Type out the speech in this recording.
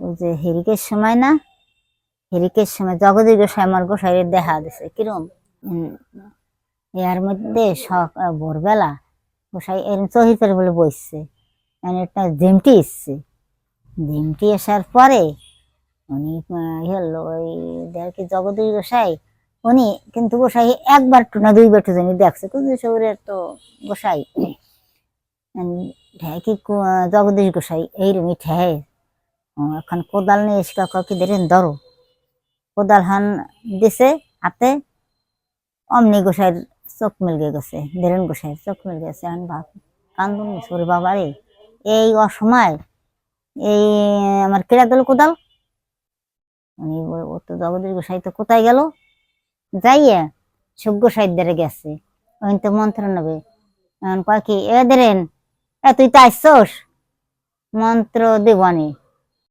ওই যে হেরিকের সময় না, হেরিকের সময় জগদীশ গোসাই আমার গোসাইয়ের দেখা দিছে কিরম এর মধ্যে ভোরবেলা গোসাই এরম চহিতের বলে বসছে, মানে একটা জিমটি এসছে। জিমটি আসার পরে উনি হলো ওই দেখি জগদীশ গোসাই, উনি কিন্তু গোসাই একবার টু না দুইবার টু জানি দেখছে কুঞ্জেশ্বরের তো গোসাই ঠেয় কি জগদীশ গোসাই এইরকমই ঠেয় এখন কোদাল নিয়ে এসে কি ধরেন ধরো, কোদাল হান দিছে হাতে, অমনি গোসাইয়ের চোখ মিলগে গেছে, ধীরেন গোসাইয়ের চোখ মিল গেছে। এখন বাপ কান্দন সরে বাবা রে, এই অসময় এই আমার কেড়া গেল কোদাল। উনি ও তো জগদীশ গোসাই তো কোথায় গেল, যাইয়া সুখ গোসাইয়ের দ্বারে গেছে, ওই তো মন্ত্র নেবে। এখন কয় কি এ ধরেন, এ তুই তো আসছোস মন্ত্র দেবানি,